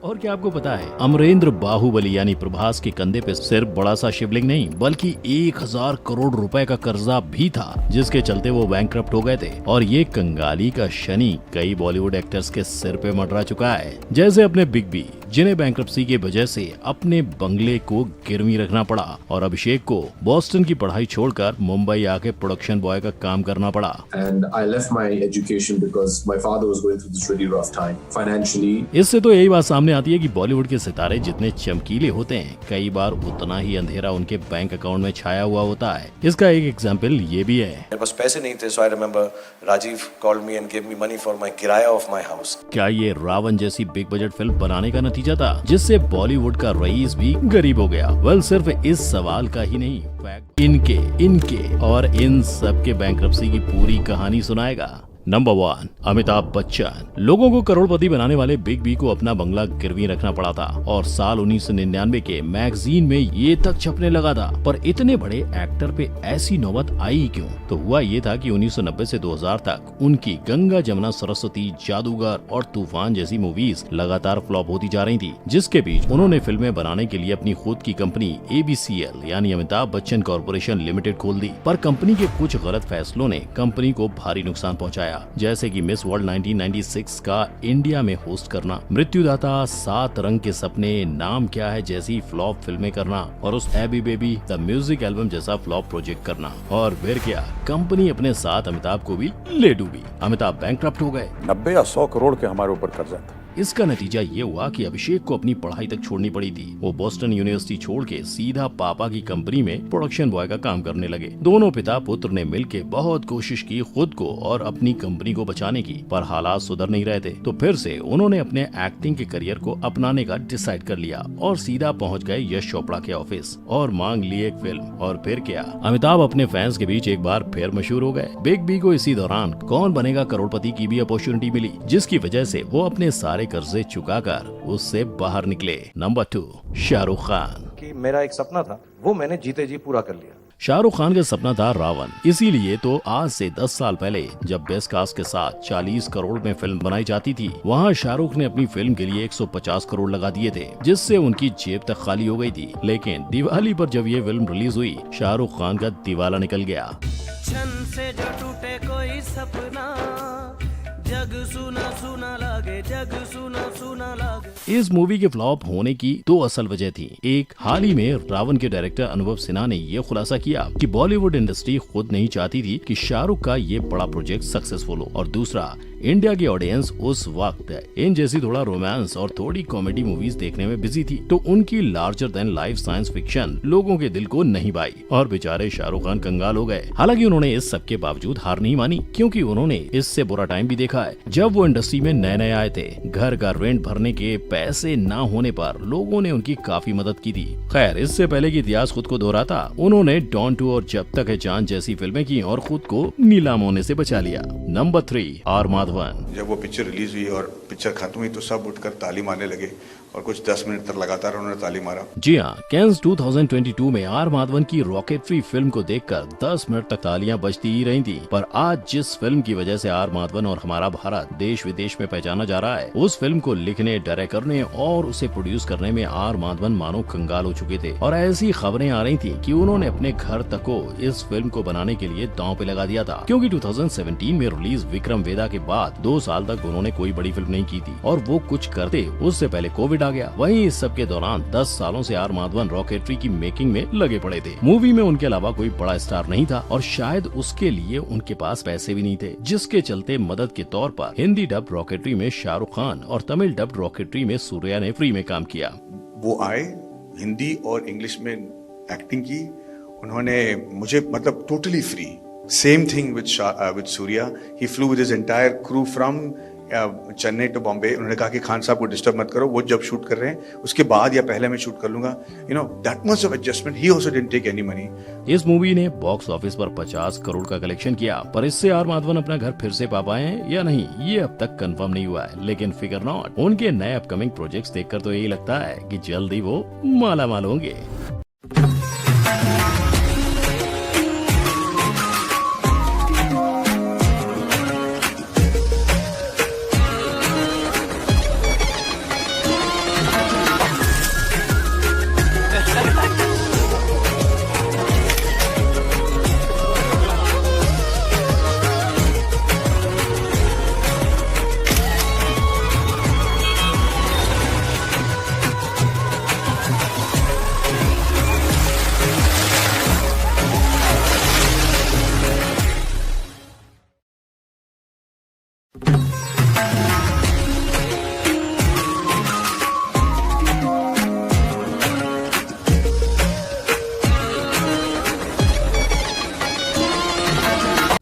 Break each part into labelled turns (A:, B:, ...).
A: और क्या आपको पता है, अमरेंद्र बाहुबली यानी प्रभास के कंधे पे सिर्फ बड़ा सा शिवलिंग नहीं बल्कि 1000 करोड़ रुपए का कर्जा भी था, जिसके चलते वो बैंकरप्ट हो गए थे। और ये कंगाली का शनि कई बॉलीवुड एक्टर्स के सिर पे मंडरा चुका है, जैसे अपने बिग बी, जिन्हें बैंकरप्सी की वजह से अपने बंगले को गिरवी रखना पड़ा, और अभिषेक को बॉस्टन की पढ़ाई छोड़कर मुंबई आके प्रोडक्शन बॉय का काम करना पड़ा। इससे तो यही बात सामने आती है कि बॉलीवुड के सितारे जितने चमकीले होते हैं, कई बार उतना ही अंधेरा उनके बैंक अकाउंट में छाया हुआ होता है। इसका एक एग्जाम्पल ये भी है।
B: मेरे पास पैसे नहीं थे, so I remember Rajiv called me and gave me money for my किराया of my house।
A: क्या ये रावण जैसी बिग बजट फिल्म बनाने का नतीजा था, जिससे बॉलीवुड का रईस भी गरीब हो गया? वेल, सिर्फ इस सवाल का ही नहीं, इनके और इन सब के बैंकरप्सी की पूरी कहानी सुनाएगा। नंबर 1, अमिताभ बच्चन। लोगों को करोड़पति बनाने वाले बिग बी को अपना बंगला गिरवी रखना पड़ा था, और साल 1999 के मैगजीन में ये तक छपने लगा था। पर इतने बड़े एक्टर पे ऐसी नौबत आई क्यों? तो हुआ ये था कि 1990 से 2000 तक उनकी गंगा जमुना सरस्वती, जादूगर और तूफान जैसी मूवीज लगातार फ्लॉप होती जा रही थी, जिसके बीच उन्होंने फिल्में बनाने के लिए अपनी खुद की कंपनी ABCL यानी अमिताभ बच्चन कॉर्पोरेशन लिमिटेड खोल दी। पर कंपनी के कुछ गलत फैसलों ने कंपनी को भारी नुकसान पहुंचाया, जैसे कि मिस वर्ल्ड 1996 का इंडिया में होस्ट करना, मृत्युदाता, 7 रंग के सपने, नाम क्या है जैसी फ्लॉप फिल्में करना, और उस AB baby the music album जैसा फ्लॉप प्रोजेक्ट करना। और फिर क्या, कंपनी अपने साथ अमिताभ को भी ले डूबी। अमिताभ बैंकरप्ट हो गए।
C: 90 या 100 करोड़ के हमारे ऊपर कर्जा था।
A: इसका नतीजा ये हुआ कि अभिषेक को अपनी पढ़ाई तक छोड़नी पड़ी थी। वो बोस्टन यूनिवर्सिटी छोड़ के सीधा पापा की कंपनी में प्रोडक्शन बॉय का काम करने लगे। दोनों पिता पुत्र ने मिलके बहुत कोशिश की खुद को और अपनी कंपनी को बचाने की, पर हालात सुधर नहीं रहे थे। तो फिर से उन्होंने अपने एक्टिंग के करियर को अपनाने का डिसाइड कर लिया और सीधा पहुंच गए यश चोपड़ा के ऑफिस और मांग ली एक फिल्म। और फिर क्या, अमिताभ अपने फैंस के बीच एक बार फिर मशहूर हो गए। बिग बी को इसी दौरान कौन बनेगा करोड़पति की भी अपॉर्चुनिटी मिली, जिसकी वजह से वो अपने सारे कर्जे चुकाकर उससे बाहर निकले। नंबर 2, शाहरुख खान।
B: कि मेरा एक सपना था, वो मैंने जीते जी पूरा कर लिया।
A: शाहरुख खान का सपना था रावण, इसीलिए तो आज से 10 साल पहले जब बेस्ट कास्ट के साथ 40 करोड़ में फिल्म बनाई जाती थी, वहाँ शाहरुख ने अपनी फिल्म के लिए 150 करोड़ लगा दिए थे, जिससे उनकी जेब तक खाली हो गई थी। लेकिन दिवाली पर जब ये फिल्म रिलीज हुई, शाहरुख खान का दिवाला निकल गया।
D: छन से जो टूटे कोई सपना, जग सुना सुना लागे, जग सुना सुना लागे।
A: इस मूवी के फ्लॉप होने की 2 असल वजह थी। एक, हाल ही में रावण के डायरेक्टर अनुभव सिन्हा ने ये खुलासा किया कि बॉलीवुड इंडस्ट्री खुद नहीं चाहती थी कि शाहरुख का ये बड़ा प्रोजेक्ट सक्सेसफुल हो, और दूसरा, इंडिया की ऑडियंस उस वक्त इन जैसी थोड़ा रोमांस और थोड़ी कॉमेडी मूवीज देखने में बिजी थी, तो उनकी larger than life science fiction लोगों के दिल को नहीं भाई, और बेचारे शाहरुख खान कंगाल हो गए। हालांकि उन्होंने इस सब के बावजूद हार नहीं मानी, क्योंकि उन्होंने इससे बुरा टाइम भी देखा है। जब वो इंडस्ट्री में नए नए आए थे, घर का रेंट भरने के पैसे ना होने पर लोगों ने उनकी काफी मदद की थी। खैर, इससे पहले की इतिहास खुद को दोहराता, उन्होंने डॉन 2 और जब तक है जान जैसी फिल्में की और खुद को नीलाम होने से बचा लिया। Number 3, R Madhavan.
E: जब वो पिक्चर रिलीज हुई और पिक्चर खत्म हुई तो सब उठकर ताली मारने लगे, और कुछ 10 मिनट तक लगातार उन्होंने ताली मारा।
A: जी हाँ, कैंस 2022 में आर माधवन की रॉकेटरी फिल्म को देखकर 10 मिनट तक तालियां बजती ही रही थी। पर आज जिस फिल्म की वजह से आर माधवन और हमारा भारत देश विदेश में पहचाना जा रहा है, उस फिल्म को लिखने, डायरेक्ट करने और उसे प्रोड्यूस करने में आर माधवन मानो कंगाल हो चुके थे। और ऐसी खबरें आ रही थी कि उन्होंने अपने घर तक को इस फिल्म को बनाने के लिए दांव पे लगा दिया था, क्योंकि 2017 में रिलीज विक्रम वेदा के बाद 2 साल तक उन्होंने कोई बड़ी फिल्म नहीं की थी, और वो कुछ करते उससे पहले कोविड आ गया। वहीं इस सब के दौरान 10 सालों से आर माधवन रॉकेटरी की मेकिंग में लगे पड़े थे। मूवी में उनके अलावा कोई बड़ा स्टार नहीं था, और शायद उसके लिए उनके पास पैसे भी नहीं थे, जिसके चलते मदद के तौर पर हिंदी डब रॉकेटरी में शाहरुख खान और तमिल डब रॉकेटरी में सूर्या ने फ्री में काम किया।
E: वो आए, हिंदी और इंग्लिश में एक्टिंग की, उन्होंने मुझे मतलब totally free. Same thing with Surya, he flew with his entire crew from Chennai to Bombay. उन्होंने कहा कि खान साहब को डिस्टर्ब मत करो, वो जब शूट कर रहे हैं उसके बाद या पहले मैं शूट कर लूंगा। You know, that much of adjustment. He also didn't take any money.
A: इस मूवी ने बॉक्स ऑफिस पर 50 करोड़ का कलेक्शन किया, पर इससे आर माधवन अपना घर फिर से पा पाए हैं या नहीं, ये अब तक कंफर्म नहीं हुआ है। लेकिन फिकर नॉट, उनके नए अपकमिंग प्रोजेक्ट्स देखकर तो यही लगता है कि जल्दी वो मालामाल होंगे।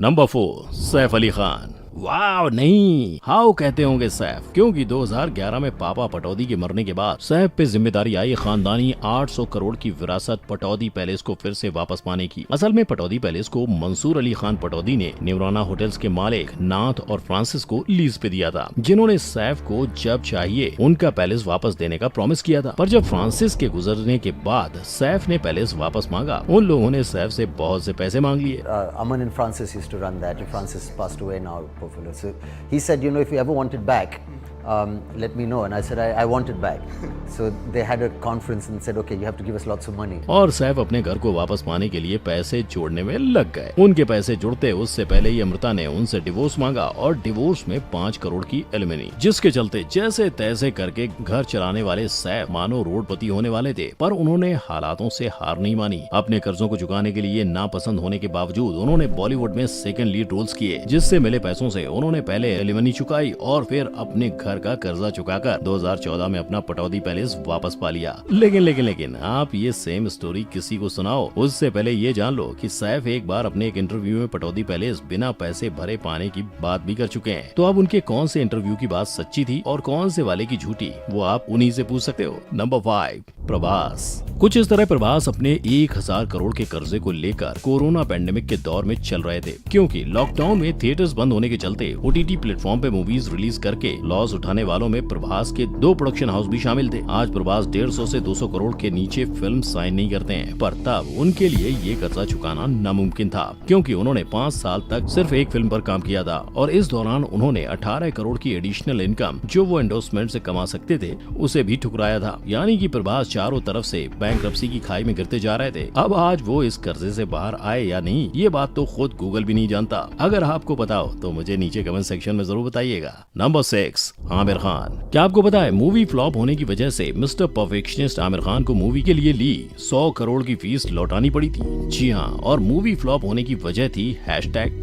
A: नंबर 4, सैफ अली खान। वाह नहीं, हाउ कहते होंगे सैफ, क्योंकि 2011 में पापा पटौदी के मरने के बाद सैफ पे जिम्मेदारी आई खानदानी 800 करोड़ की विरासत पटौदी पैलेस को फिर से वापस पाने की। असल में पटौदी पैलेस को मंसूर अली खान पटौदी ने निवराना होटल्स के मालिक नाथ और फ्रांसिस को लीज पे दिया था, जिन्होंने सैफ को जब चाहिए उनका पैलेस वापस देने का प्रॉमिस किया था। पर जब फ्रांसिस के गुजरने के बाद सैफ ने पैलेस वापस मांगा, उन लोगों ने सैफ से बहुत से पैसे मांग लिए।
F: Aman and Francis used to run that. Francis passed away now. So he said, you know, if you ever want it back, let me know. And I said, I want it back. So they had a conference and said, okay, you have to give us lots of money.
A: और सैफ अपने घर को वापस पाने के लिए पैसे जोड़ने में लग गए। उनके पैसे जुड़ते उससे पहले ही अमृता ने उनसे डिवोर्स मांगा और डिवोर्स में 5 करोड़ की एलिमनी, जिसके चलते जैसे तैसे करके घर चलाने वाले सैफ मानो रोडपति होने वाले थे। पर उन्होंने हालातों से हार नहीं मानी। अपने कर्जों को चुकाने के लिए नापसंद होने के बावजूद उन्होंने बॉलीवुड में सेकंड लीड रोल्स किए, जिससे मिले पैसों से उन्होंने पहले एलिमनी चुकाई और फिर अपने घर का कर्जा चुकाकर 2014 में अपना पटौदी पैलेस वापस पा लिया। लेकिन आप ये सेम स्टोरी किसी को सुनाओ, उससे पहले ये जान लो कि सैफ एक बार अपने एक इंटरव्यू में पटौदी पैलेस बिना पैसे भरे पाने की बात भी कर चुके हैं। तो अब उनके कौन से इंटरव्यू की बात सच्ची थी और कौन से वाले की झूठी, वो आप उन्हीं से पूछ सकते हो। नंबर 5, प्रभास। कुछ इस तरह प्रभास अपने 1000 करोड़ के कर्जे को लेकर कोरोना पैंडेमिक के दौर में चल रहे थे, क्योंकि लॉकडाउन में थिएटर्स बंद होने के चलते ओटीटी प्लेटफॉर्म पे मूवीज रिलीज करके लॉस उठाने वालों में प्रभास के 2 प्रोडक्शन हाउस भी शामिल थे। आज प्रभास 150 से 200 करोड़ के नीचे फिल्म साइन नहीं करते हैं, पर तब उनके लिए ये कर्जा चुकाना नामुमकिन था, क्योंकि उन्होंने 5 साल तक सिर्फ एक फिल्म पर काम किया था और इस दौरान उन्होंने 18 करोड़ की एडिशनल इनकम जो वो एंडोर्समेंट से कमा सकते थे उसे भी ठुकराया था। यानी कि प्रभास चारों तरफ से बैंकरप्सी की खाई में गिरते जा रहे थे। अब आज वो इस कर्जे से बाहर आए या नहीं, ये बात तो खुद गूगल भी नहीं जानता। अगर आपको पता हो तो मुझे नीचे कमेंट सेक्शन में जरूर बताइएगा। नंबर 6, आमिर खान। क्या आपको पता है मूवी फ्लॉप होने की वजह से मिस्टर परफेक्शनिस्ट आमिर खान को मूवी के लिए ली 100 करोड़ की फीस लौटानी पड़ी थी। जी हाँ, और मूवी फ्लॉप होने की वजह थी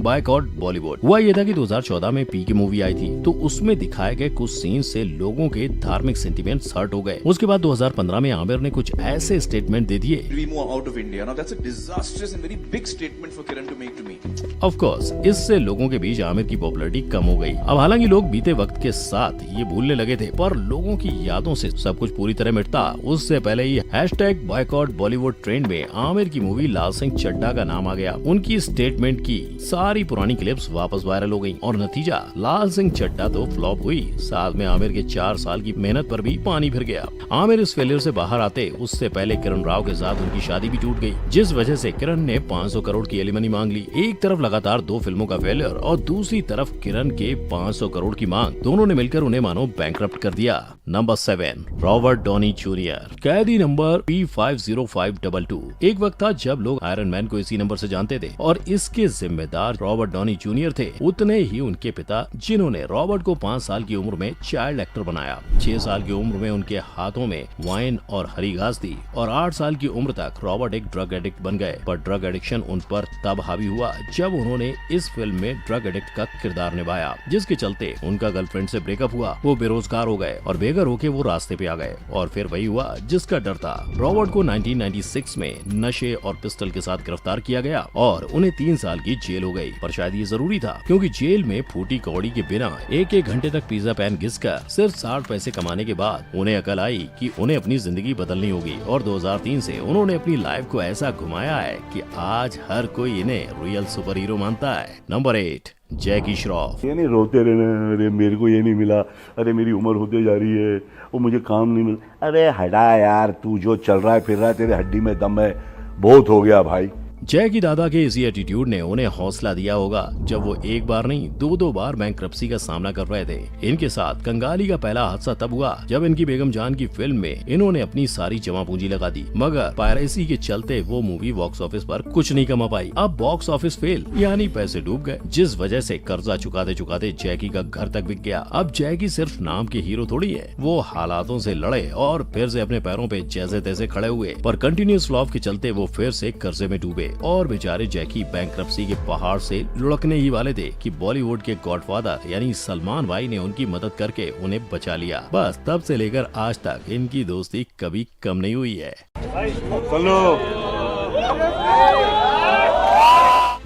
A: #बायकॉट बॉलीवुड। हुआ ये था कि 2014 में पी की मूवी आई थी, तो उसमें दिखाए गए कुछ सीन से लोगों के धार्मिक सेंटिमेंट्स हर्ट हो गए। उसके बाद 2015 में आमिर ने कुछ ऐसे स्टेटमेंट दे दिए।
G: We move out of India. Now that's a disastrous and very big statement for Kiran to make to me.
A: Of course इससे लोगों के बीच आमिर की पॉपुलैरिटी कम हो गई। अब हालांकि लोग बीते वक्त के साथ ये भूलने लगे थे, पर लोगों की यादों से सब कुछ पूरी तरह मिटता उससे पहले ही #बायकॉट बॉलीवुड ट्रेंड में आमिर की मूवी लाल सिंह चड्ढा का नाम आ गया। उनकी स्टेटमेंट की सारी पुरानी क्लिप्स वापस वायरल हो गई और नतीजा लाल सिंह चड्ढा तो फ्लॉप हुई, साथ में आमिर के 4 साल की मेहनत पर भी पानी फिर गया। आमिर इस फेलियर से बाहर आते उससे पहले किरण राव के साथ उनकी शादी भी टूट गई, जिस वजह से किरण ने 500 करोड़ की एलिमनी मांग ली। एक तरफ लगातार 2 फिल्मों का फेलियर और दूसरी तरफ किरण के 500 करोड़ की मांग, दोनों ने मिलकर उन्हें मानो बैंकरप्ट कर दिया। Number 7, Robert Downey junior. कैदी नंबर P50522। एक वक्त था जब लोग आयरन मैन को इसी नंबर से जानते थे और इसके जिम्मेदार रॉबर्ट डॉनी जूनियर थे। उतने ही उनके पिता, जिन्होंने रॉबर्ट को 5 साल की उम्र में चाइल्ड एक्टर बनाया। 6 साल की उम्र में उनके हाथों में वाइन और हरी घास थी और 8 साल की उम्र तक रॉबर्ट एक ड्रग एडिक्ट बन गए। पर ड्रग एडिक्शन उन पर तब हावी हुआ जब उन्होंने इस फिल्म में ड्रग एडिक्ट का किरदार निभाया, जिसके चलते उनका गर्लफ्रेंड से ब्रेकअप हुआ। वो बेरोजगार हो गए और बेघर होके वो रास्ते पे आ गए और फिर वही हुआ जिसका डर था। रॉबर्ट को 1996 में नशे और पिस्टल के साथ गिरफ्तार किया गया और उन्हें 3 साल की जेल हो गई। पर शायद ये जरूरी था, क्योंकि जेल में फूटी कौड़ी के बिना 1-1 घंटे तक पिज्जा पैन घिसकर सिर्फ 60 पैसे कमाने के बाद उन्हें अकल आई कि उन्हें अपनी जिंदगी बदलनी होगी और 2003 से उन्होंने अपनी लाइफ को ऐसा घुमाया है कि आज हर कोई इन्हें रियल सुपर हीरो मानता है। नंबर 8, जैकी श्रॉफ।
H: ये नहीं रोते रहना, अरे मेरे को ये नहीं मिला, अरे मेरी उम्र होते जा रही है, वो मुझे काम नहीं मिला। अरे हटा यार, तू जो चल रहा है फिर रहा है, तेरे हड्डी में दम है, बहुत हो गया भाई।
A: जैकी दादा के इसी एटीट्यूड ने उन्हें हौसला दिया होगा जब वो एक बार नहीं 2-2 बार बैंकरप्सी का सामना कर रहे थे। इनके साथ कंगाली का पहला हादसा तब हुआ जब इनकी बेगम जान की फिल्म में इन्होंने अपनी सारी जमा पूंजी लगा दी, मगर पायरेसी के चलते वो मूवी बॉक्स ऑफिस पर कुछ नहीं कमा पाई। अब बॉक्स ऑफिस फेल, यानी पैसे डूब गए, जिस वजह से कर्जा चुकाते चुकाते जैकी का घर तक बिक गया। अब जैकी सिर्फ नाम के हीरो थोड़ी है, वो हालातों से लड़े और फिर से अपने पैरों पे जैसे तैसे खड़े हुए, पर कंटिन्यूस फ्लॉप के चलते वो फिर से कर्जे में डूबे और बेचारे जैकी बैंकरप्सी के पहाड़ से लुढ़कने ही वाले थे कि बॉलीवुड के गॉडफादर यानी सलमान भाई ने उनकी मदद करके उन्हें बचा लिया। बस तब से लेकर आज तक इनकी दोस्ती कभी कम नहीं हुई है।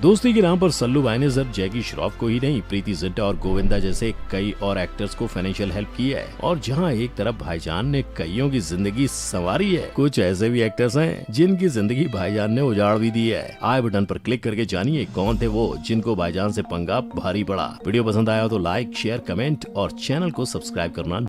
A: दोस्ती के नाम पर सल्लू भाई ने सिर्फ जैकी श्रॉफ को ही नहीं, प्रीति जिंटा और गोविंदा जैसे कई और एक्टर्स को फाइनेंशियल हेल्प की है। और जहां एक तरफ भाईजान ने कईयों की जिंदगी संवारी है, कुछ ऐसे भी एक्टर्स हैं जिनकी जिंदगी भाईजान ने उजाड़ भी दी है। आई बटन पर क्लिक करके जानिए कौन थे वो जिनको भाईजान से पंगा भारी पड़ा। वीडियो पसंद आया तो लाइक, शेयर, कमेंट और चैनल को सब्सक्राइब करना